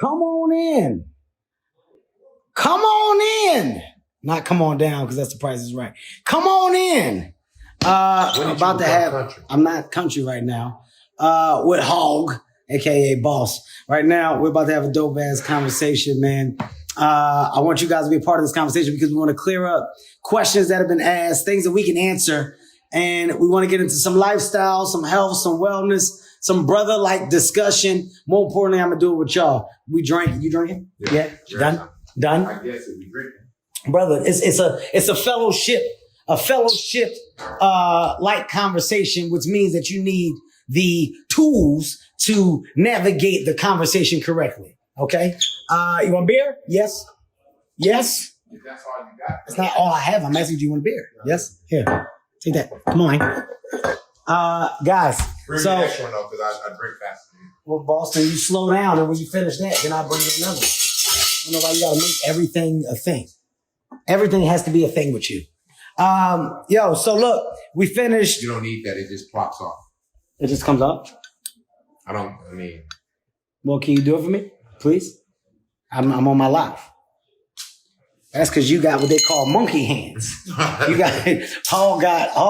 Come on in. Come on in. Not come on down because that's the price is right. Come on in. I'm about to have. Country? I'm not country right now. With Hog, aka Boss. Right now, we're about to have a dope ass conversation, man. I want you guys to be a part of this conversation because we want to clear up questions that have been asked, things that we can answer, and we want to get into some lifestyle, some health, some wellness, some brother-like discussion. More importantly, I'm gonna do it with y'all. We drink. You drinking? Yeah. Done. I guess if we drinking, brother. It's a fellowship. Like conversation, which means that you need the tools to navigate the conversation correctly. Okay? You want beer? Yes? Yes? if that's all you got. That's not all I have. I'm asking you, do you want a beer? Yes? Here. Take that. Come on. Guys. Bring me extra one though, because I drink faster than you. Well, Boston, you slow down, and when you finish that, then I'll bring you another one. I don't know why you gotta make everything a thing. Everything has to be a thing with you. So look, we finished. You don't need that. It just plops off. It just comes up? Well, can you do it for me, please? I'm on my live. That's because you got what they call monkey hands. You got all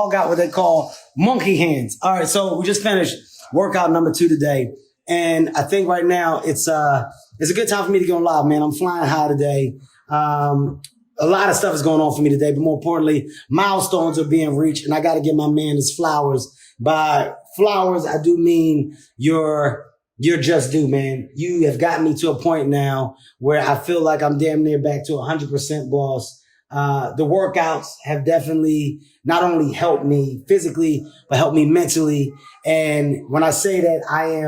got what they call monkey hands. All right, so we just finished workout number 2 today, and I think right now it's a good time for me to go live, man. I'm flying high today. A lot of stuff is going on for me today, but more importantly, milestones are being reached, and I got to give my man his flowers. By flowers, I do mean you're just due, man. You have gotten me to a point now where I feel like I'm damn near back to 100% boss. The workouts have definitely not only helped me physically, but helped me mentally. And when I say that, I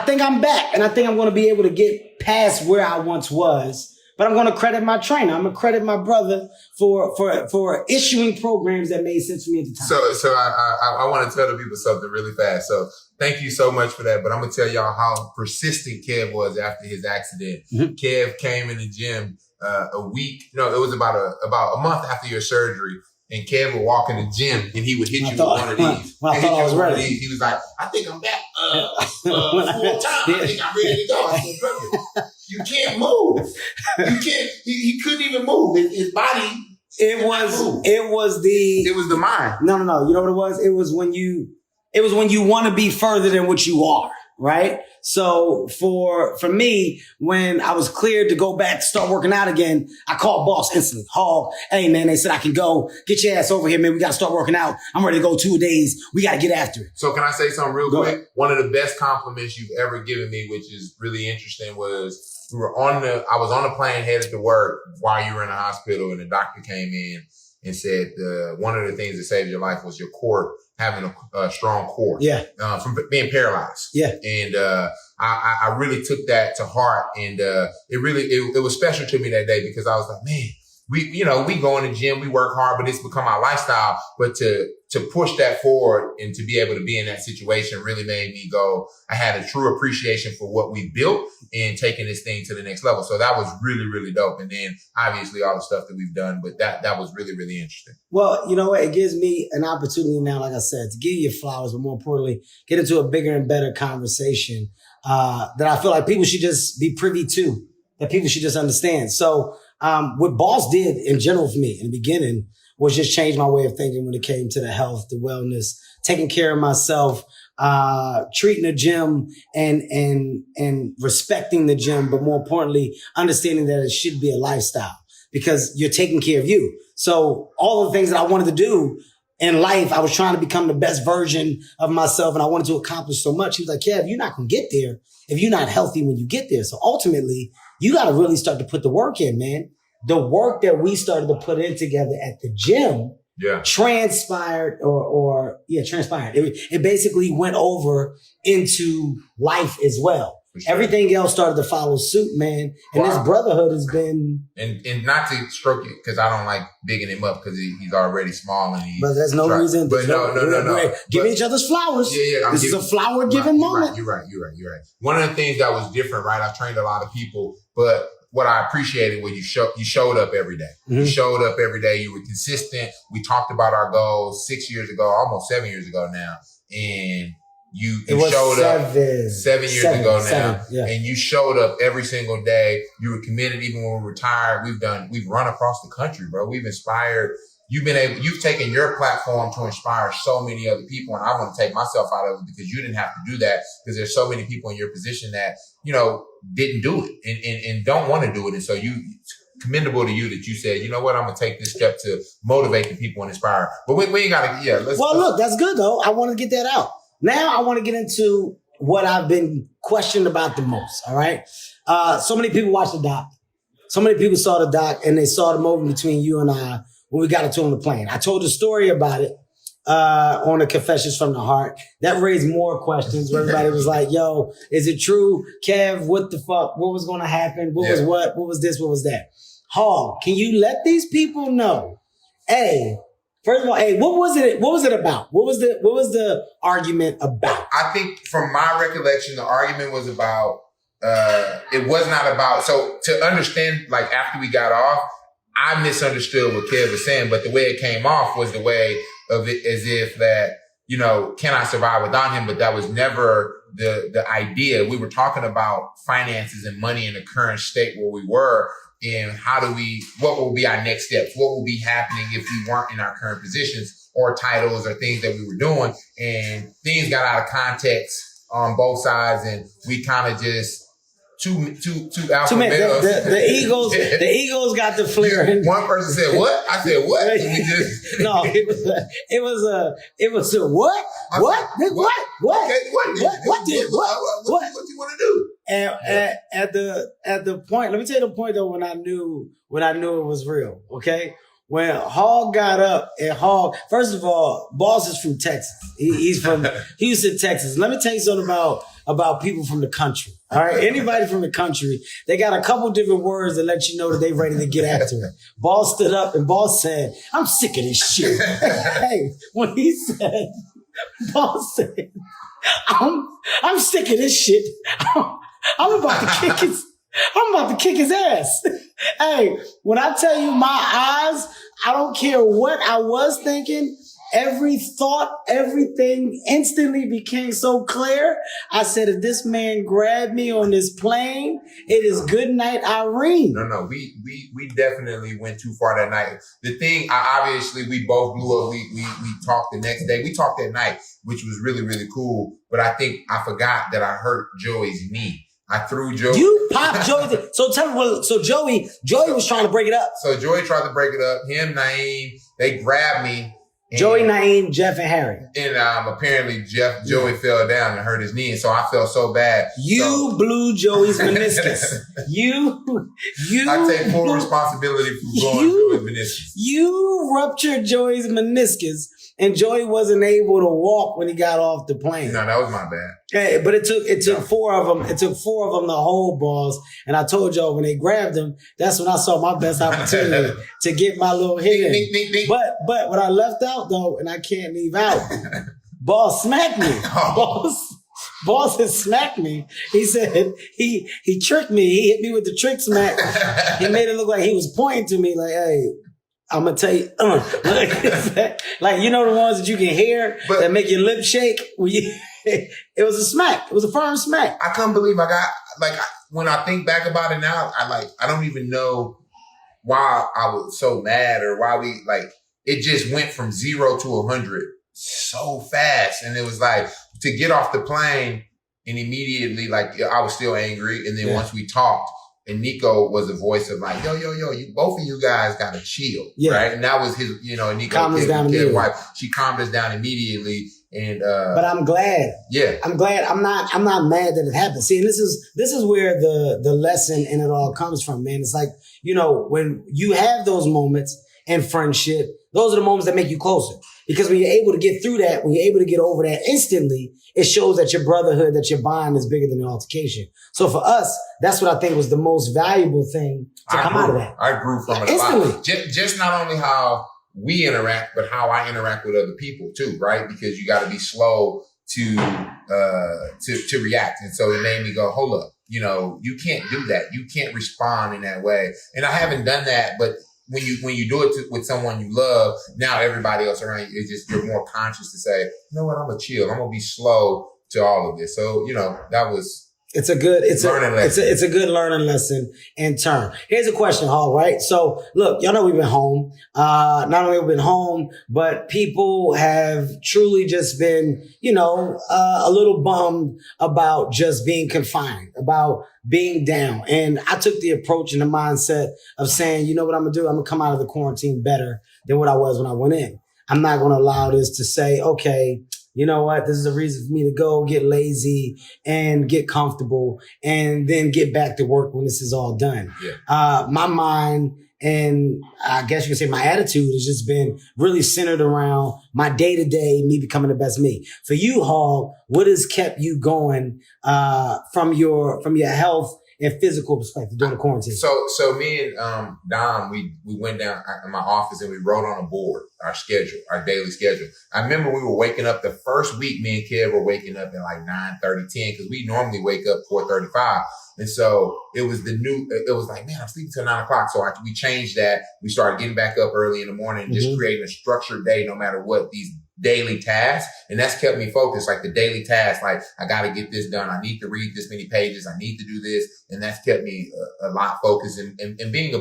think I'm back, and I think I'm going to be able to get past where I once was. But I'm going to credit my trainer. I'm going to credit my brother for issuing programs that made sense for me at the time. So I want to tell the people something really fast. So thank you so much for that. But I'm going to tell y'all how persistent Kev was after his accident. Mm-hmm. Kev came in the gym it was about a month after your surgery. And Kev would walk in the gym and he would hit you with one of these. When I thought I was ready. He was like, I think I'm back full time. I think I'm ready to go. I said, brother, you can't move. You can't. He couldn't even move. His body. It was the mind. No. You know what it was? It was when you want to be further than what you are. Right. So for me, when I was cleared to go back, start working out again, I called boss instantly. Hall, hey man, they said I can go. Get your ass over here, man. We got to start working out. I'm ready to go 2 days. We got to get after it. So can I say something real quick? One of the best compliments you've ever given me, which is really interesting, was I was on the plane headed to work while you were in the hospital, and the doctor came in and said one of the things that saved your life was your core, having a strong core. Yeah. From being paralyzed. Yeah. And I really took that to heart, and it was special to me that day because I was like, man, we go in the gym, we work hard, but it's become our lifestyle. But to push that forward and to be able to be in that situation really made me go, I had a true appreciation for what we built and taking this thing to the next level. So that was really, really dope. And then obviously all the stuff that we've done, but that was really, really interesting. Well, you know what? It gives me an opportunity now, like I said, to give you flowers, but more importantly, get into a bigger and better conversation that I feel like people should just be privy to, that people should just understand. So what Boss did in general for me in the beginning was just change my way of thinking when it came to the health, the wellness, taking care of myself, treating the gym and respecting the gym, but more importantly, understanding that it should be a lifestyle because you're taking care of you. So all the things that I wanted to do in life, I was trying to become the best version of myself, and I wanted to accomplish so much. He was like, Kev, you're not going to get there if you're not healthy when you get there. So ultimately, you got to really start to put the work in, man. The work that we started to put in together at the gym transpired. It basically went over into life as well. Sure. Everything else started to follow suit, man. And this brotherhood has been... And not to stroke it, because I don't like bigging him up because he's already small and he's... But there's no reason... But no. Giving each other's flowers. Yeah. This is a flower-giving moment. You're right. One of the things that was different, right? I've trained a lot of people, but what I appreciated was you showed up every day. Mm-hmm. You showed up every day. You were consistent. We talked about our goals 6 years ago, almost 7 years ago now. And you showed up 7 years ago now, and you showed up every single day. You were committed even when we were retired. We've run across the country, bro. We've inspired. You've taken your platform to inspire so many other people, and I want to take myself out of it because you didn't have to do that because there's so many people in your position that, didn't do it and don't want to do it. And so commendable to you that you said, you know what, I'm going to take this step to motivate the people and inspire. But we ain't got to, look, that's good though. I want to get that out. Now I want to get into what I've been questioned about the most. All right. So many people watched the doc. So many people saw the doc and they saw the moment between you and I when we got into on the plane. I told a story about it on the Confessions from the Heart. That raised more questions where everybody was like, yo, is it true? Kev, what the fuck? What was going to happen? What was what? What was this? What was that? Hall, can you let these people know? First of all, what was it? What was it about? What was the argument about? I think from my recollection, the argument was about, it was not about, so to understand, like after we got off, I misunderstood what Kev was saying, but the way it came off was the way of it as if that, can I survive without him? But that was never the idea. We were talking about finances and money in the current state where we were, and what will be our next steps? What will be happening if we weren't in our current positions or titles or things that we were doing? And things got out of context on both sides, and we kind of just two alpha males. The Eagles got the flare. One person said what? I said what? And we just no, it was a what? What? Okay, what do you want to do? And at the point, let me tell you the point though when I knew it was real. Okay. When Hall got up and first of all, Boss is from Texas. He's from Houston, Texas. Let me tell you something about people from the country. All right. Anybody from the country, they got a couple different words that let you know that they ready to get after it. Boss stood up and Boss said, I'm sick of this shit. Hey, when he said, Boss said, I'm sick of this shit. I'm about to kick his ass. Hey, when I tell you my eyes, I don't care what I was thinking. Every thought, everything instantly became so clear. I said, if this man grabbed me on this plane, it is good night, Irene. No, we definitely went too far that night. The thing, obviously, we both blew up. We talked the next day. We talked that night, which was really, really cool. But I think I forgot that I hurt Joey's knee. I threw Joey. You popped Joey. So tell me, so Joey was trying to break it up. So Joey tried to break it up. Him, Naeem, they grabbed me. Joey, Naeem, Jeff, and Harry. And apparently Joey fell down and hurt his knee. And so I felt so bad. You blew Joey's meniscus. I take full responsibility for blowing Joey's meniscus. You ruptured Joey's meniscus. And Joey wasn't able to walk when he got off the plane. No, that was my bad. Hey, but it took four of them. It took four of them to hold Balls. And I told y'all when they grabbed him, that's when I saw my best opportunity to get my little hit in. But what I left out though, and I can't leave out, Boss smacked me. Boss has smacked me. He said he tricked me. He hit me with the trick smack. He made it look like he was pointing to me like, hey, I'm gonna tell you, like you know the ones that you can hear that make your lips shake. It was a smack. It was a firm smack. I couldn't believe when I think back about it now, I don't even know why I was so mad or why it just went from 0 to 100 so fast, and it was like to get off the plane and immediately I was still angry, and then once we talked. And Nico was the voice of like, yo, you both of you guys gotta chill, right? And that was his, Nico, calmed us down immediately. Wife. She calmed us down immediately, and but I'm glad. Yeah, I'm glad. I'm not mad that it happened. See, and this is where the lesson in it all comes from, man. It's like when you have those moments in friendship, those are the moments that make you closer. Because when you're able to get through that, when you're able to get over that instantly, it shows that your brotherhood, that your bond is bigger than the altercation. So for us, that's what I think was the most valuable thing to come out of that. I grew from it instantly. A lot. Just not only how we interact, but how I interact with other people too, right? Because you got to be slow to react. And so it made me go, hold up, you can't do that. You can't respond in that way. And I haven't done that, but when you do it with someone you love, now everybody else around you, you're more conscious to say, you know what, I'm gonna chill. I'm gonna be slow to all of this. So, that was it's a good learning lesson in turn. Here's a question, Hall, right? So look, y'all know we've been home. Not only have we been home, but people have truly just been, a little bummed about just being confined, about being down. And I took the approach and the mindset of saying, you know what I'm gonna do? I'm gonna come out of the quarantine better than what I was when I went in. I'm not gonna allow this to say, okay, you know what? This is a reason for me to go get lazy and get comfortable and then get back to work when this is all done. Yeah. My mind and I guess you could say my attitude has just been really centered around my day-to-day, me becoming the best me. For you, Hall, what has kept you going from your health and physical perspective during the quarantine? So me and Dom, we went down in my office and we wrote on a board our schedule, our daily schedule. I remember we were waking up the first week. Me and Kev were waking up at like 9:30, 10 because we normally wake up 4:35. And so it was like, man, I'm sleeping till 9 o'clock. So we changed that. We started getting back up early in the morning, just creating a structured day, no matter what these daily tasks. And that's kept me focused, like the daily tasks, like I got to get this done. I need to read this many pages. I need to do this. And that's kept me a lot focused and being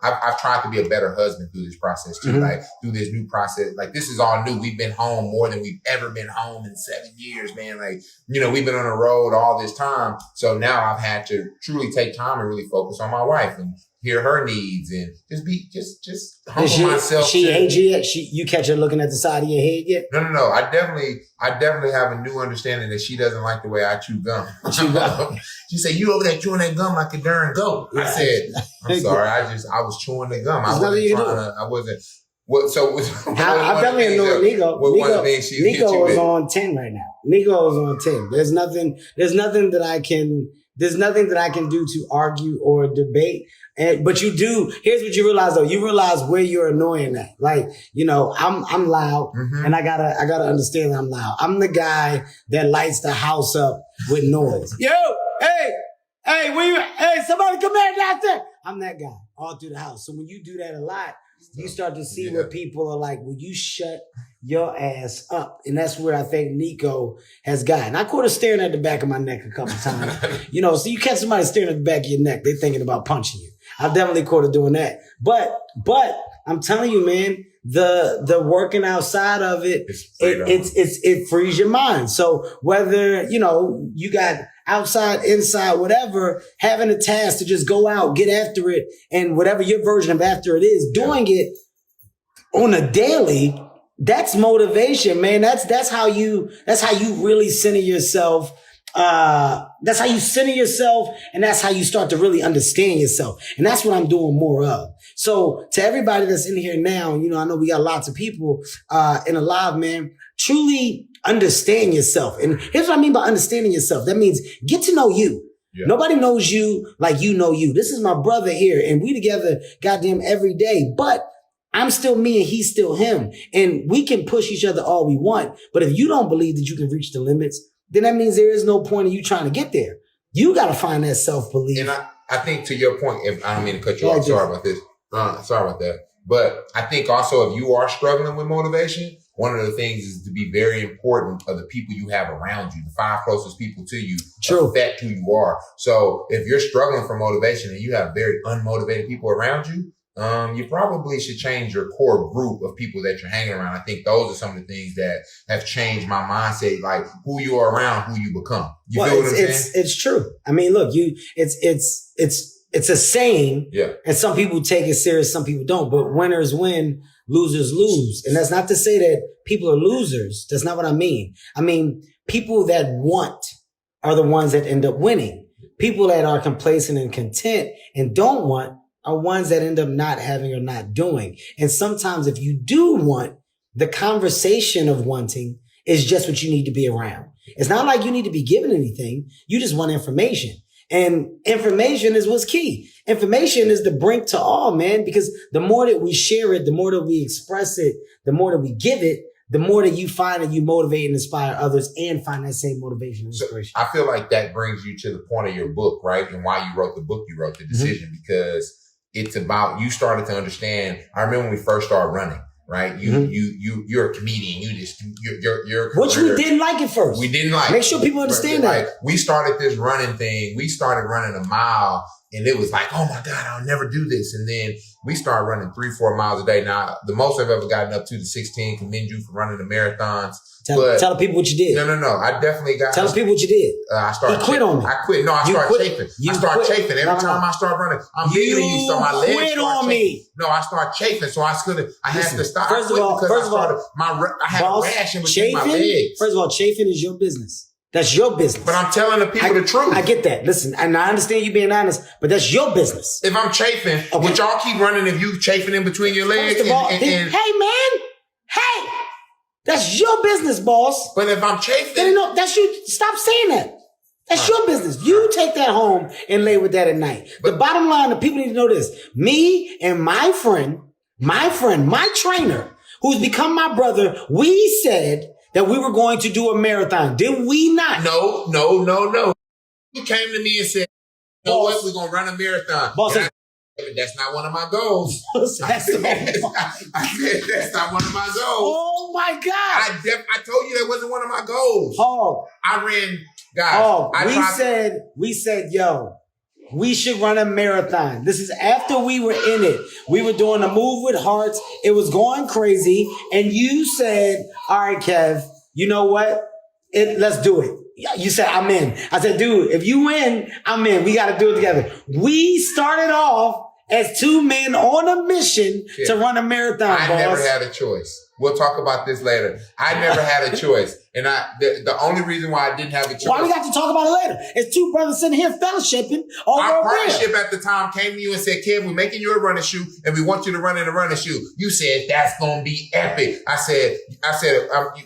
I've tried to be a better husband through this process too, like through this new process. Like this is all new. We've been home more than we've ever been home in 7 years, man. Like, we've been on the road all this time. So now I've had to truly take time and really focus on my wife and hear her needs and just humble myself. She ain't you yet? You catch her looking at the side of your head yet? No. I definitely have a new understanding that she doesn't like the way I chew gum. She said, "You over there chewing that gum like a darn goat." I said, "I'm sorry. I was chewing the gum. I wasn't." I'm definitely annoyed Nico. Nico is on 10 right now. Nico is on 10. There's nothing that I can do to argue or debate. But you do. Here's what you realize though. You realize where you're annoying at. Like, I'm loud, and I gotta understand that I'm loud. I'm the guy that lights the house up with noise. Yo, hey, somebody come here down there. I'm that guy all through the house. So when you do that a lot, you start to see where people are like, "Will you shut your ass up?" And that's where I think Nico has gotten. I caught her staring at the back of my neck a couple times. So you catch somebody staring at the back of your neck, they're thinking about punching you. I've definitely caught her doing that. But I'm telling you, man, the working outside of it, it frees your mind. So whether, you got outside, inside, whatever, having a task to just go out, get after it, and whatever your version of after it is, doing it on a daily, that's motivation, man. That's how you really center yourself. That's how you center yourself, and that's how you start to really understand yourself. And that's what I'm doing more of. So to everybody that's in here now, I know we got lots of people in a live, man, truly understand yourself. And here's what I mean by understanding yourself. That means get to know you. Yeah. Nobody knows you like you know you. This is my brother here, and we together goddamn every day. But I'm still me and he's still him. And we can push each other all we want. But if you don't believe that you can reach the limits, then that means there is no point in you trying to get there. You got to find that self-belief. And I think to your point, I don't mean to cut you off. Sorry about this. Sorry about that. But I think also if you are struggling with motivation, one of the things is to be very important of the people you have around you. The 5 closest people to you affect who you are. So if you're struggling for motivation and you have very unmotivated people around you, you probably should change your core group of people that you're hanging around. I think those are some of the things that have changed my mindset, like who you are around, who you become. You feel what I'm saying? It's true. I mean, look, it's a saying, and some people take it serious, some people don't, but winners win, losers lose. And that's not to say that people are losers. That's not what I mean. I mean, people that want are the ones that end up winning. People that are complacent and content and don't want are ones that end up not having or not doing. And sometimes if you do want, the conversation of wanting is just what you need to be around. It's not like you need to be given anything. You just want information. And information is what's key. Information is the brink to all, man, because the more that we share it, the more that we express it, the more that we give it, the more that you find that you motivate and inspire others and find that same motivation and inspiration. So I feel like that brings you to the point of your book, right? And why you wrote the book, you wrote The Decision, because it's about, you started to understand. I remember when we first started running, right? You're a comedian. You're which we didn't like at first. We didn't like. Make sure people understand that. Like, we started this running thing. We started running a mile, and it was like, oh my God, I'll never do this. And then we started running 3-4 miles a day. Now, the most I've ever gotten up to the 16. Commend you for running the marathons. Tell the people what you did. No. I definitely got. Tell the people what you did. I started. You quit on me. I quit. No, I started chafing. I started chafing every time I start running. I'm bigger than you, so my legs quit on me. No, I started chafing, so I had to stop. First of all, I had a rash in between my legs. First of all, chafing is your business. That's your business. But I'm telling the people the truth. I get that. Listen, and I understand you being honest, but that's your business. If I'm chafing, would y'all keep running if you chafing in between your legs? First of all, hey man, hey, that's your business, boss. But if I'm chafing, then no, that's you. Stop saying that. That's your business. You take that home and lay with that at night. But the bottom line, the people need to know this: me and my friend, my trainer, who's become my brother, we said that we were going to do a marathon. Did we not? No. You came to me and said, you know what? We're going to run a marathon. Boss, that's not one of my goals. I said, that's not one of my goals. Oh my God. I told you that wasn't one of my goals. Oh. I ran, guys. We said, yo, we should run a marathon. This is after we were in it. We were doing a move with Hart. It was going crazy. And you said, all right, Kev, you know what? Let's do it. You said, I'm in. I said, dude, if you win, I'm in. We got to do it together. We started off as two men on a mission to run a marathon, boss. I never had a choice. We'll talk about this later. I never had a choice. And the only reason why I didn't have a choice. Why we got to talk about it later? It's two brothers sitting here fellowshipping over our partnership at the time came to you and said, Kev, we're making you a running shoe and we want you to run in a running shoe. You said, that's going to be epic. I said,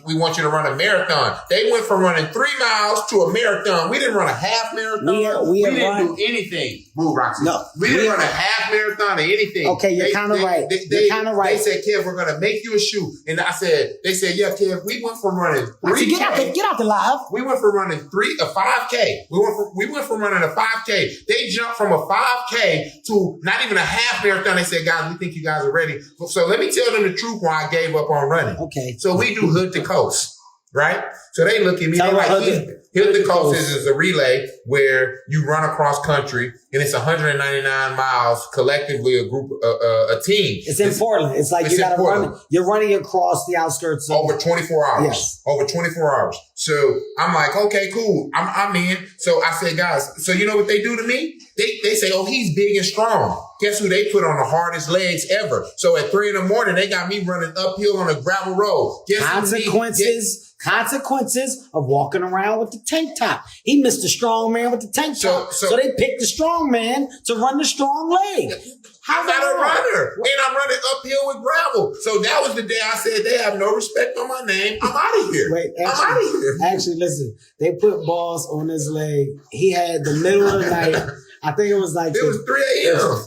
we want you to run a marathon. They went from running 3 miles to a marathon. We didn't run a half marathon. We didn't do anything. Move, Roxy. No. We didn't run a half marathon or anything. Okay, you're kind of right. You're kind of right. They said, Kev, we're going to make you a shoe. And they said, yeah, Kev, we went from running 3K. Get out the live. We went from running a 5K. We went from running a 5K. They jumped from a 5K to not even a half marathon. They said, guys, we think you guys are ready. So let me tell them the truth why I gave up on running. Okay. So we do hood to coast, right? So they look at me, they're like, hood to coast is a relay where you run across country and it's 199 miles collectively, a team. It's in Portland. It's like you got to run. You're running across the outskirts. Over 24 hours. Yes. Over 24 hours. So I'm like, okay, cool. I'm in. So I said, guys, so you know what they do to me? They say, oh, he's big and strong. Guess who they put on the hardest legs ever? So at 3 a.m, they got me running uphill on a gravel road. Consequences of walking around with the tank top. He missed the strong man with the tank top. So they picked the strong man to run the strong leg. I'm not a runner. And I'm running uphill with gravel. So that was the day I said, they have no respect on my name. I'm out of here. I'm out of here. Actually, listen, they put balls on his leg. He had the middle of the night. I think it was like... It was 3 a.m.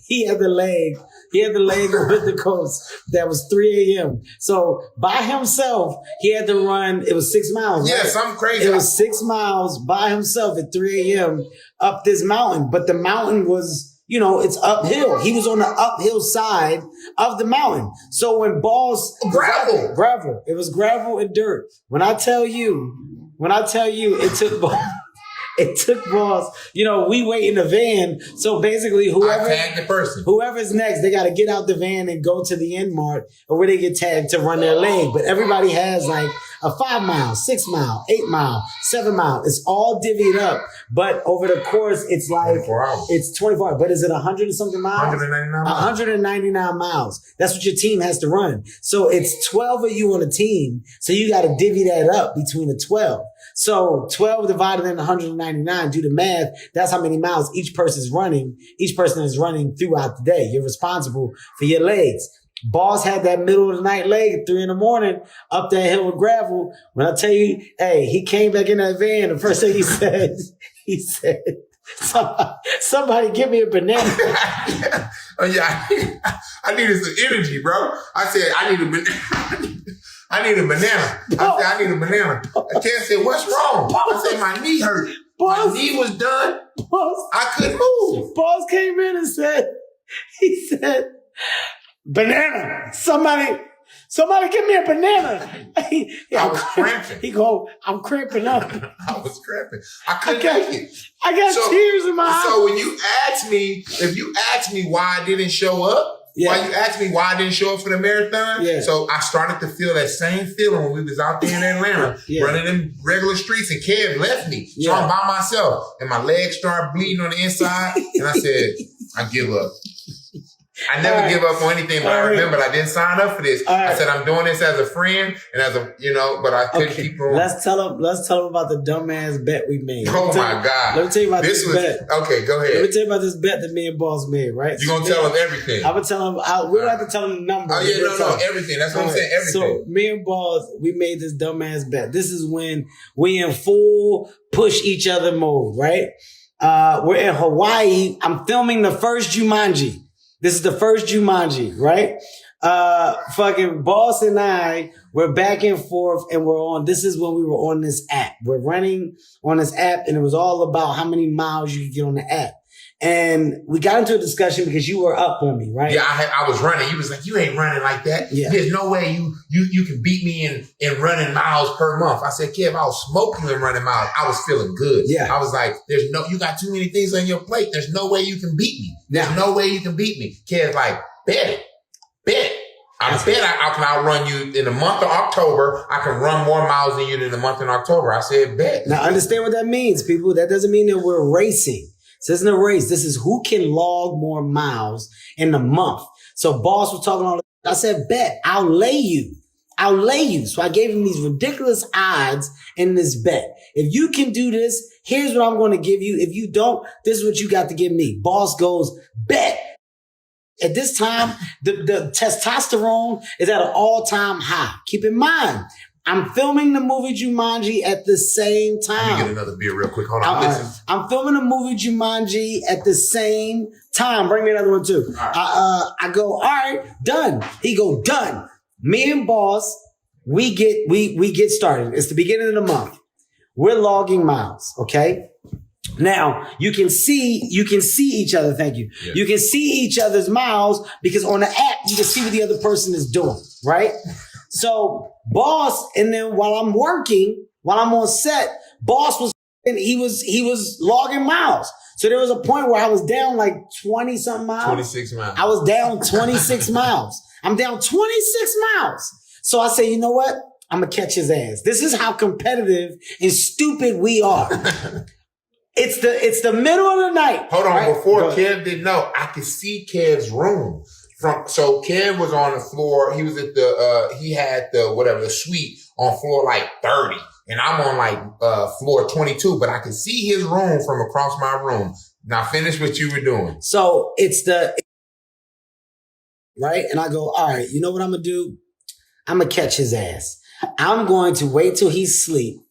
He had the leg. He had the leg with the coast. That was 3 a.m. So by himself, he had to run. It was 6 miles. Yeah, right? something crazy. It was 6 miles by himself at 3 a.m. up this mountain. But the mountain was, it's uphill. He was on the uphill side of the mountain. So when balls... Gravel. It was gravel and dirt. When I tell you, it took balls. It took balls. We wait in the van. So basically, whoever's next, they got to get out the van and go to the end mark or where they get tagged to run their leg. But everybody has like a 5 mile, 6 mile, 8 mile, 7 mile. It's all divvied up. But over the course, it's like 24 hours. It's 24 hours. But is it 100 and something miles? 199 miles. 199 miles. That's what your team has to run. So it's 12 of you on a team. So you got to divvy that up between the 12. So 12 divided into 199, do the math. That's how many miles each person is running. Each person is running throughout the day. You're responsible for your legs. Boss had that middle of the night leg at 3 a.m. up that hill with gravel. When I tell you, hey, he came back in that van. The first thing he said, somebody give me a banana. Oh yeah, I needed some energy, bro. I said, I need a banana. I need a banana. I need a banana. Kev said, what's wrong? I said, my knee hurt. My knee was done. I couldn't move. Boss came in and said, banana. Somebody Somebody give me a banana. I was cramping. He go, I'm cramping up. I was cramping. I couldn't make it. I got tears in my eyes. So when you ask me, if you ask me why I didn't show up, why you asked me why I didn't show up for the marathon? So I started to feel that same feeling when we was out there in Atlanta, running in regular streets, and Kev left me. So I'm by myself, and my legs started bleeding on the inside, and I said, I give up. I never give up on anything, but I remembered I didn't sign up for this. I said, I'm doing this as a friend and as a, but I couldn't keep going. Let's tell them about the dumbass bet we made. Oh my God. Let me tell you about this bet. Okay, go ahead. Let me tell you about this bet that me and Boss made, right? You're going to tell them everything. I'm going to tell them, we don't have to tell them the number. Oh yeah, no, everything. That's what I'm saying, everything. So me and Boss, we made this dumbass bet. This is when we in full push each other mode, right? We're in Hawaii. I'm filming the first Jumanji. This is the first Jumanji, right? Fucking Boss and I, we're back and forth, and this is when we were on this app. We're running on this app, and it was all about how many miles you could get on the app. And we got into a discussion because you were up on me, right? Yeah, I was running. You was like, you ain't running like that. Yeah. There's no way you can beat me in running miles per month. I said, Kev, I was smoking and running miles. I was feeling good. Yeah. I was like, you got too many things on your plate. There's no way you can beat me. There's no way you can beat me. Kev's like, bet it. I bet I can outrun you in the month of October. I can run more miles than you in the month of October. I said, bet. Now, understand what that means, people. That doesn't mean that we're racing. This isn't a race. This is who can log more miles in the month. So Boss was talking all that. I said, bet, I'll lay you. So I gave him these ridiculous odds in this bet. If you can do this, here's what I'm going to give you. If you don't, this is what you got to give me. Boss goes, bet. At this time, the testosterone is at an all-time high. Keep in mind, I'm filming the movie Jumanji at the same time. Let me get another beer real quick. Hold on. Listen. I'm filming the movie Jumanji at the same time. Bring me another one too. I go, all right, done. He go, done. Me and Boss, we get started. It's the beginning of the month. We're logging miles, okay? Now, you can see each other. Thank you. Yeah. You can see each other's miles because on the app, you can see what the other person is doing, right? So Boss, and then while I'm on set, Boss he was logging miles. So there was a point where I was down like 20 something miles. 26 miles. I was down 26 miles. I'm down 26 miles. So I say, you know what? I'm going to catch his ass. This is how competitive and stupid we are. It's the middle of the night. Hold on, right? Before Kev didn't know, I could see Kev's room. So Kev was on the floor. He was at he had the suite on floor like 30. And I'm on like floor 22, but I could see his room from across my room. Now finish what you were doing. So right? And I go, all right, you know what I'm going to do? I'm going to catch his ass. I'm going to wait till he's asleep.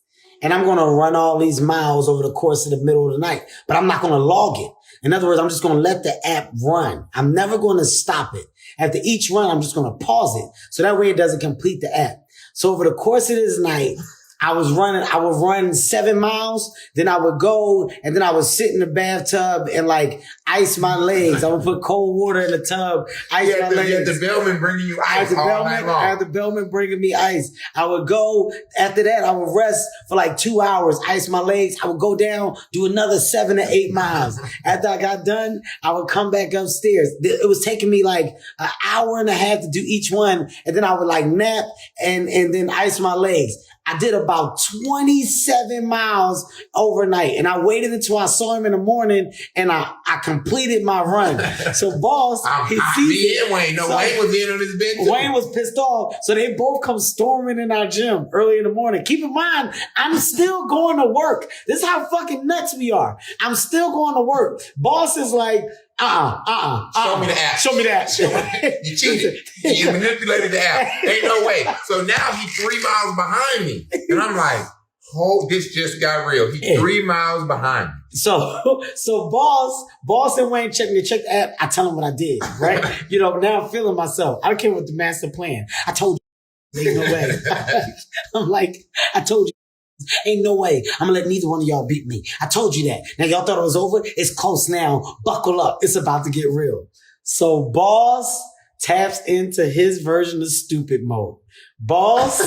And I'm going to run all these miles over the course of the middle of the night, but I'm not going to log it. In other words, I'm just going to let the app run. I'm never going to stop it. After each run, I'm just going to pause it. So that way it doesn't complete the app. So over the course of this night, I would run 7 miles, then I would go, and then I would sit in the bathtub and like ice my legs. I would put cold water in the tub, ice my legs. You had the bellman bringing you ice all night long. I had the bellman bringing me ice. I would go, after that, I would rest for like 2 hours, ice my legs. I would go down, do another 7 to 8 miles. After I got done, I would come back upstairs. It was taking me like an hour and a half to do each one, and then I would like nap and then ice my legs. I did about 27 miles overnight, and I waited until I saw him in the morning, and I completed my run. So Boss, he sees it. Wayne. No, so Wayne was in on his bed too. Wayne was pissed off, so they both come storming in our gym early in the morning. Keep in mind, I'm still going to work. This is how fucking nuts we are. I'm still going to work. Boss is like, show me the app. Show me that. You cheated. You manipulated the app. Ain't no way. So now he's 3 miles behind me. And I'm like, oh, this just got real. He's 3 miles behind me. So Boss and Wayne check the app. I tell him what I did, right? Now I'm feeling myself. I don't care what the master plan. I told you, ain't no way. I'm like, I told you. Ain't no way I'm gonna let neither one of y'all beat me. I told you that. Now y'all thought it was over. It's close now. Buckle up. It's about to get real. So Boss taps into his version of stupid mode. Boss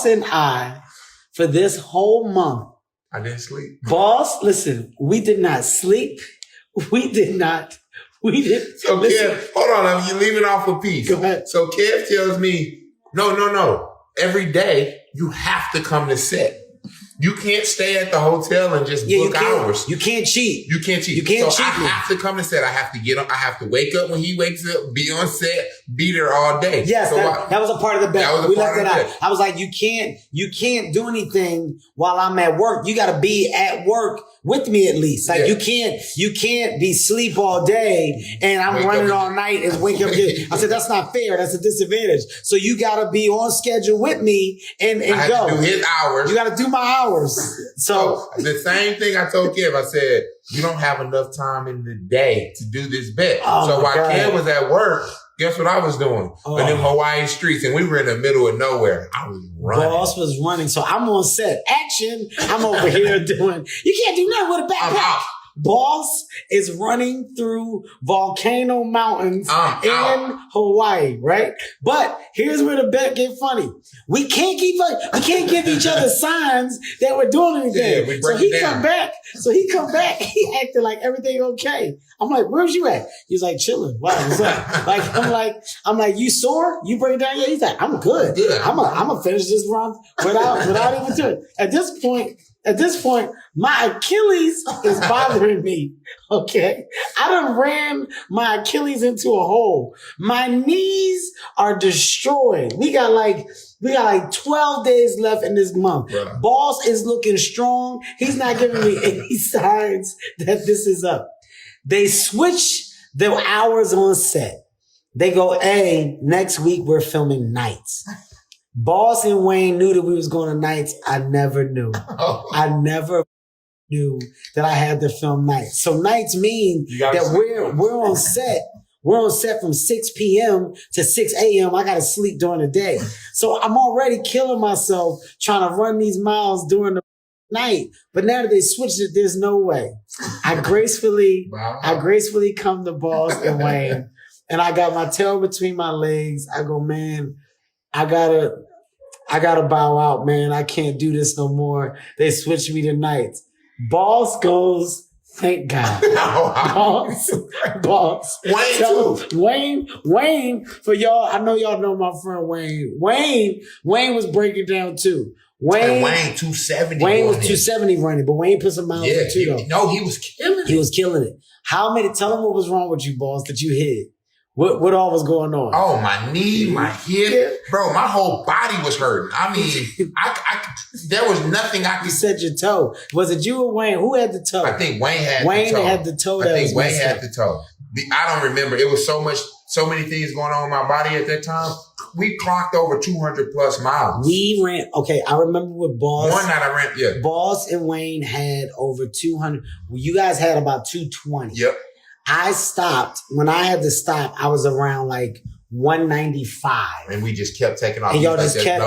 and I, for this whole month, I didn't sleep. Boss, listen, we did not sleep. We didn't. So Kev, hold on, you're leaving off a piece. Go ahead. So Kev tells me, no. Every day you have to come to set. You can't stay at the hotel and just book hours. You can't cheat. You can't cheat. So I have to come to set. I have to get up. I have to wake up when he wakes up, be on set, be there all day. Yes, so that was a part of the bet. We left that out. I was like, you can't do anything while I'm at work. You got to be at work with me at least. Like you can't be sleep all day and I'm running all night and wake up. I said, that's not fair. That's a disadvantage. So you got to be on schedule with me and I go. To do his hours. You got to do my hours. So the same thing I told Kev, I said, you don't have enough time in the day to do this bet. So while Kev was at work, guess what I was doing? In them Hawaii streets, and we were in the middle of nowhere. I was running. Boss was running. So I'm on set. Action. I'm over here doing, you can't do nothing with a backpack. I'm out. Boss is running through volcano mountains in Hawaii, right? But here's where the bet get funny. We can't give each other signs that we're doing anything. Yeah, so he come back. He acted like everything okay. I'm like, where's you at? He's like, chilling. Wow, what's up? I'm like, you sore? You break it down? Yeah. He's like, I'm good. Yeah. I'm gonna finish this run without even doing it. At this point, my Achilles is bothering me. Okay. I done ran my Achilles into a hole. My knees are destroyed. We got like 12 days left in this month. Right. Boss is looking strong. He's not giving me any signs that this is up. They switch the hours on set. They go, hey, next week we're filming nights. Boss and Wayne knew that we was going to nights. I never knew. I never knew that I had to film nights. So nights mean that we're on set. We're on set from 6 p.m. to 6 a.m. I got to sleep during the day. So I'm already killing myself trying to run these miles during the night. But now that they switched it, there's no way. I gracefully come to Boss and Wayne, and I got my tail between my legs. I go, man, I gotta bow out, man. I can't do this no more. They switched me to nights. Boss goes, thank God. Boss. Wayne too. Wayne, for y'all, I know y'all know my friend Wayne. Wayne was breaking down too. Wayne 270. Wayne was 270 running, but Wayne put some miles in too, though. No, he was killing it. He was killing it. Tell him what was wrong with you, Boss, that you hit. What all was going on? Oh, my knee, my hip. Bro, my whole body was hurting. I mean, there was nothing I could... You said your toe. Was it you or Wayne? Who had the toe? I think Wayne had the toe. Wayne had the toe. Wayne had the toe. I don't remember. It was so many things going on in my body at that time. We clocked over 200 plus miles. We ran, I remember with Boss. One night I ran, Boss and Wayne had over 200. Well, you guys had about 220. Yep. I stopped. When I had to stop, I was around like 195. And we just kept taking off. And y'all just kept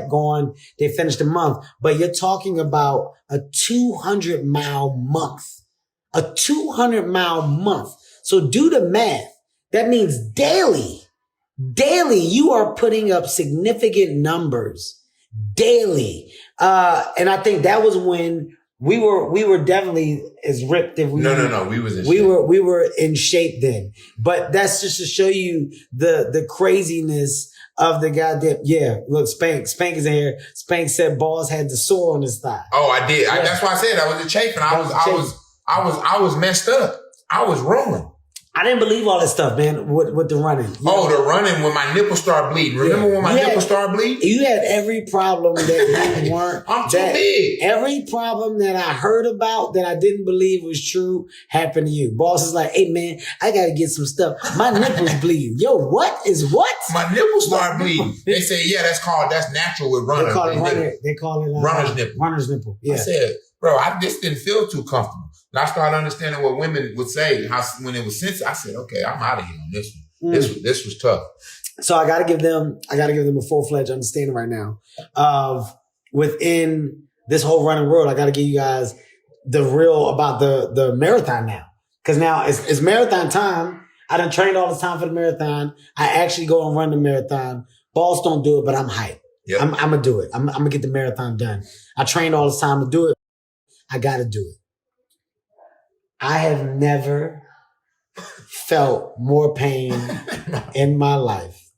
going. They finished the month. But you're talking about a 200-mile month. A 200-mile month. So do the math. That means daily, you are putting up significant numbers. Daily. And I think that was when we were definitely as ripped as we were. No. We were in shape then. But that's just to show you the craziness of the goddamn. Yeah, look, Spank is in here. Spank said Balls had the sore on his thigh. Oh, I did. Yeah. That's why I said I was a chafing. I was messed up. I was rolling. I didn't believe all that stuff, man, with the running. The running when my nipples started bleeding. Remember when my nipples started bleeding? You had every problem that you weren't. I'm too big. Every problem that I heard about that I didn't believe was true happened to you. Boss is like, hey, man, I got to get some stuff. My nipples bleeding. Yo, what is what? My nipples started bleeding. They say, that's natural with runners. They call it runner's nipple. Runner's nipple. Yeah. I said, bro, I just didn't feel too comfortable. And I started understanding what women would say when it was sensitive. I said, okay, I'm out of here on this one. This was tough. So I gotta give them a full-fledged understanding right now of within this whole running world. I gotta give you guys the real about the marathon now. Cause now it's marathon time. I done trained all the time for the marathon. I actually go and run the marathon. Boss don't do it, but I'm hyped. Yep. I'm going to do it. I'm going to get the marathon done. I trained all the time to do it. I got to do it. I have never felt more pain in my life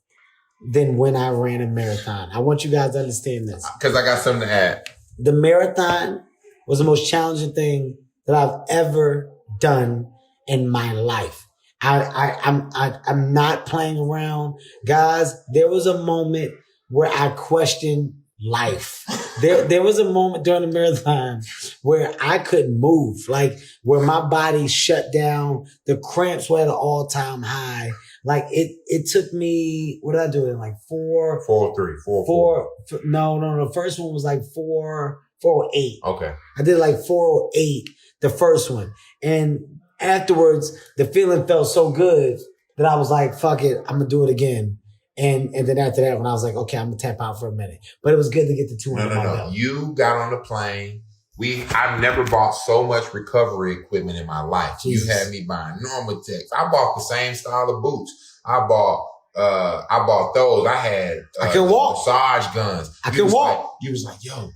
than when I ran a marathon. I want you guys to understand this. Because I got something to add. The marathon was the most challenging thing that I've ever done in my life. I'm not playing around. Guys, there was a moment where I questioned life. There was a moment during the marathon where I couldn't move, like where my body shut down. The cramps were at an all-time high. Like it took me, what did I do? Like 4:03, 4:04. No. The first one was like 4:08. Okay. I did like 4:08, the first one. And afterwards, the feeling felt so good that I was like, fuck it, I'm going to do it again. And then after that, when I was like, okay, I'm going to tap out for a minute. But it was good to get the 200 No. You got on the plane. I've never bought so much recovery equipment in my life. Jesus. You had me buying Normatex. I bought the same style of boots. I bought those. I had I can walk. massage guns. I can walk. You was like, yo,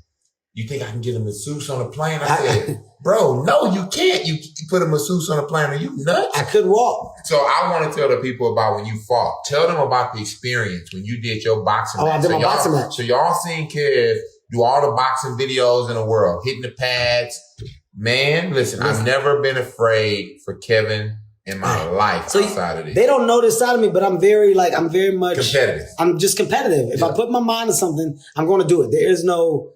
you think I can get a masseuse on a plane? I said, bro, no, you can't. You put a masseuse on a plane. Are you nuts? I couldn't walk. So I want to tell the people about when you fought. Tell them about the experience when you did your boxing match. I did my boxing match. So y'all seen Kev do all the boxing videos in the world, hitting the pads. Man, listen, I've never been afraid for Kevin in my life outside of this. They don't know this side of me, but I'm very much competitive. I'm just competitive. If I put my mind to something, I'm going to do it. There's no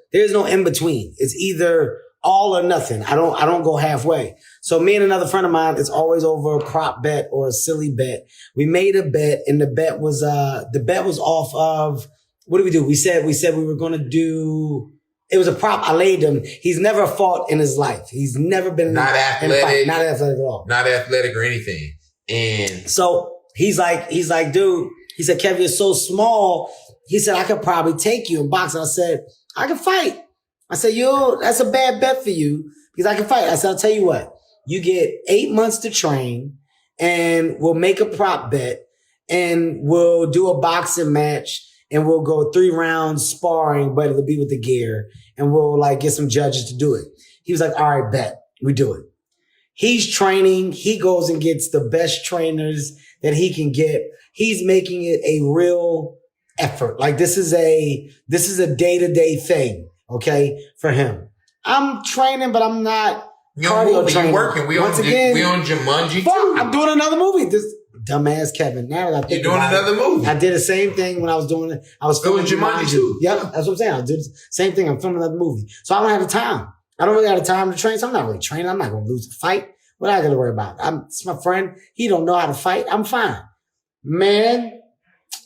in between. It's either all or nothing. I don't go halfway. So me and another friend of mine, it's always over a prop bet or a silly bet. We made a bet, and the bet was off of, what did we do? We said we were going to do, it was a prop. I laid him. He's never fought in his life. He's never been not athletic. Not athletic at all. Not athletic or anything. And so he's like, dude, he said, Kevin, you're so small. He said, I could probably take you in boxing. I said, I can fight. I said, that's a bad bet for you because I can fight. I said, I'll tell you what, you get 8 months to train and we'll make a prop bet and we'll do a boxing match and we'll go 3 rounds sparring, but it'll be with the gear and we'll like get some judges to do it. He was like, all right, bet. We do it. He's training. He goes and gets the best trainers that he can get. He's making it a real effort. Like this is a day-to-day thing. Okay, for him. I'm training, but I'm not cardio training. You're working. We on Jumanji too. I'm doing another movie. This dumbass Kevin. Now that I think you're doing another movie. I did the same thing when I was doing it. I was filming Jumanji too. Yeah, that's what I'm saying. I did the same thing. I'm filming another movie. So I don't have the time. I don't really have the time to train. So I'm not really training. I'm not going to lose a fight. What I got to worry about? It's my friend. He don't know how to fight. I'm fine. Man,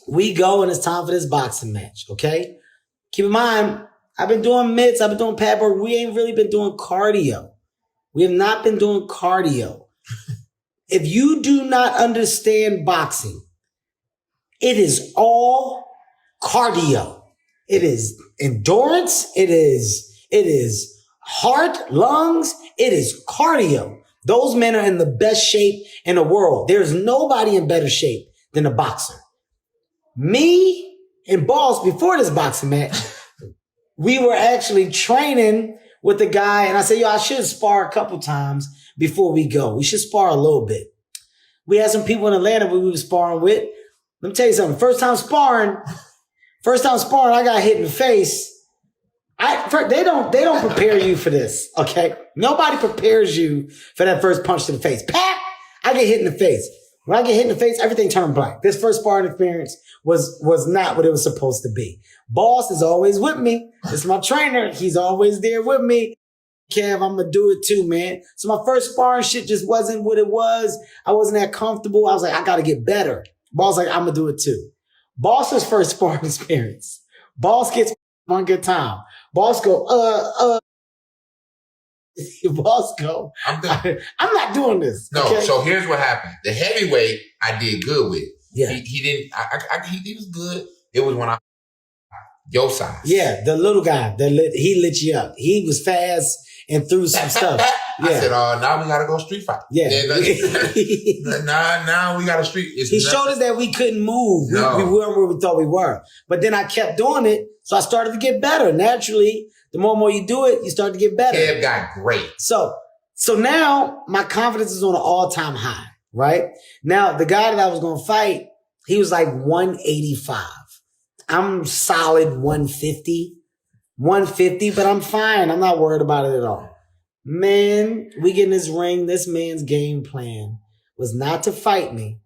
we go and it's time for this boxing match. Okay. Keep in mind, I've been doing mitts. I've been doing pad work. We ain't really been doing cardio. We have not been doing cardio. If you do not understand boxing, it is all cardio. It is endurance. It is heart, lungs. It is cardio. Those men are in the best shape in the world. There's nobody in better shape than a boxer. Me and Boss, before this boxing match, we were actually training with the guy, and I said, I should spar a couple times before we go. We should spar a little bit. We had some people in Atlanta we were sparring with. Let me tell you something. First time sparring, I got hit in the face. They don't prepare you for this, okay? Nobody prepares you for that first punch to the face. Pat! I get hit in the face. When I get hit in the face, everything turned black. This first sparring experience was not what it was supposed to be. Boss is always with me. This is my trainer. He's always there with me. Kev, I'm going to do it too, man. So my first sparring shit just wasn't what it was. I wasn't that comfortable. I was like, I got to get better. Boss like, I'm going to do it too. Boss's first sparring experience. Boss gets one good time. Boss go, Boss go, I'm not doing this. No, okay? So here's what happened. The heavyweight I did good with. Yeah. He didn't, he was good. It was when I, your size. Yeah, the little guy, he lit you up. He was fast and threw some stuff. I said, now we gotta go street fight. Yeah. Now we got a street. He showed us that we couldn't move. No. We weren't where we thought we were. But then I kept doing it, so I started to get better. Naturally, the more and more you do it, you start to get better. Kev got great. So now my confidence is on an all-time high, right? Now, the guy that I was going to fight, he was like 185. I'm solid 150, but I'm fine. I'm not worried about it at all. Man, we get in this ring. This man's game plan was not to fight me.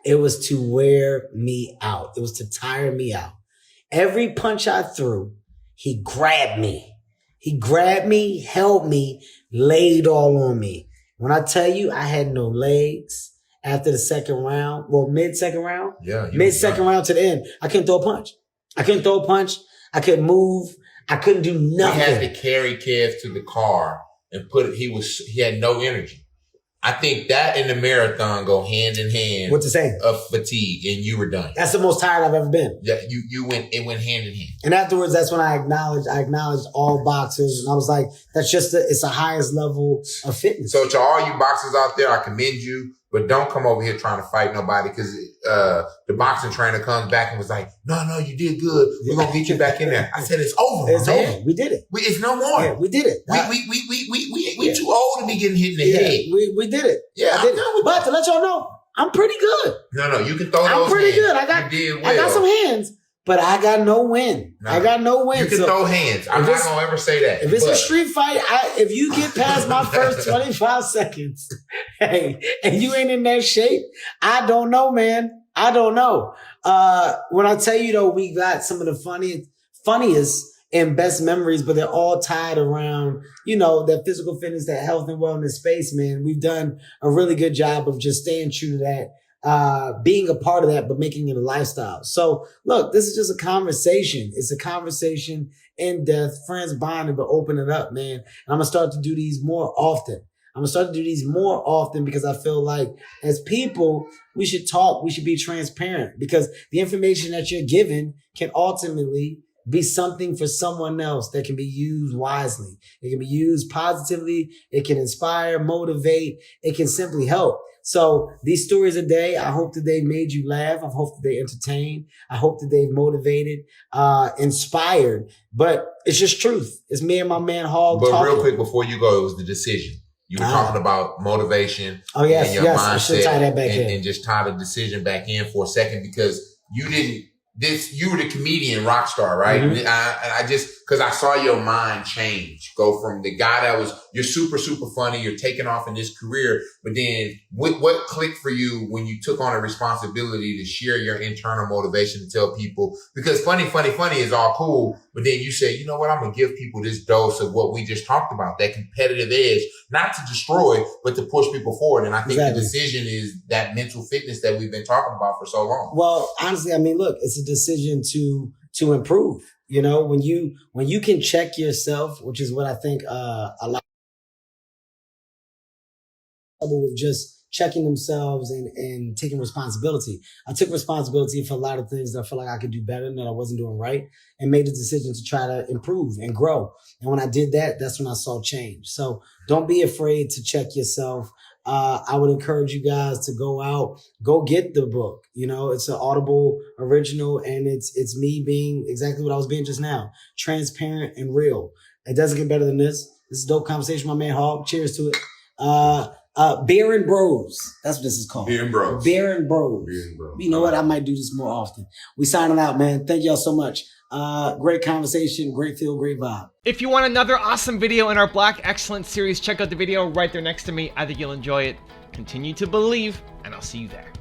It was to wear me out. It was to tire me out. Every punch I threw, he grabbed me. He grabbed me, held me, laid all on me. When I tell you I had no legs after the second round, well, mid-second round to the end, I couldn't throw a punch. I couldn't move. I couldn't do nothing. We had to carry Kev to the car and he had no energy. I think that and the marathon go hand in hand. What to say? Of fatigue, and you were done. That's the most tired I've ever been. Yeah, it went hand in hand. And afterwards, that's when I acknowledged all boxers, and I was like, it's the highest level of fitness. So to all you boxers out there, I commend you, but don't come over here trying to fight nobody, because the boxing trainer comes back and was like, no, you did good. We're gonna get you back in there. I said, it's over. It's over. We did it. It's no more. Yeah, we did it. We too old to be getting hit in the head. We did it. Yeah, I did it. But to let y'all know, I'm pretty good. No, you can throw those. I'm pretty hands. good. I got some hands, but I got no win. No. I got no win. You can throw hands. I'm not gonna ever say that. If it's a street fight, if you get past my first 25 seconds, hey, and you ain't in that shape, I don't know, man. I don't know. When I tell you though, we got some of the funniest and best memories, but they're all tied around, that physical fitness, that health and wellness space, man. We've done a really good job of just staying true to that, being a part of that, but making it a lifestyle. So look, this is just a conversation. It's a conversation in depth, friends bonding, but open it up, man. And I'm going to start to do these more often. Because I feel like as people, we should talk. We should be transparent, because the information that you're given can ultimately be something for someone else that can be used wisely. It can be used positively. It can inspire, motivate. It can simply help. So these stories a day, I hope that they've made you laugh. I hope that they entertained. I hope that they've motivated, inspired. But it's just truth. It's me and my man Hog But talking. real quick, before you go, it was the decision. You were talking about motivation. Oh, yes, and your yes. mindset, I should tie that back in. And just tie the decision back in for a second, because you were the comedian rock star, right? Mm-hmm. And I just, because I saw your mind change, go from the guy that was, you're super, super funny, you're taking off in this career, but then what clicked for you when you took on a responsibility to share your internal motivation to tell people? Because funny is all cool, but then you say, you know what, I'm going to give people this dose of what we just talked about, that competitive edge, not to destroy, but to push people forward. And I think the decision is that mental fitness that we've been talking about for so long. Well, honestly, I mean, look, it's a decision to improve. When you can check yourself, which is what I think a lot of people with just checking themselves and taking responsibility. I took responsibility for a lot of things that I felt like I could do better and that I wasn't doing right, and made the decision to try to improve and grow. And when I did that, that's when I saw change. So don't be afraid to check yourself. I would encourage you guys to go get the book. It's an Audible original, and it's me being exactly what I was being just now, transparent and real. It doesn't get better than this. This is a dope conversation, my man Hog. Cheers to it. Beer and Bros. That's what this is called. Beer and Bros. Beer and Bros. You know what? I might do this more often. We signing out, man. Thank y'all so much. Great conversation, great feel, great vibe. If you want another awesome video in our Black Excellence series, check out the video right there next to me. I think you'll enjoy it. Continue to believe, and I'll see you there.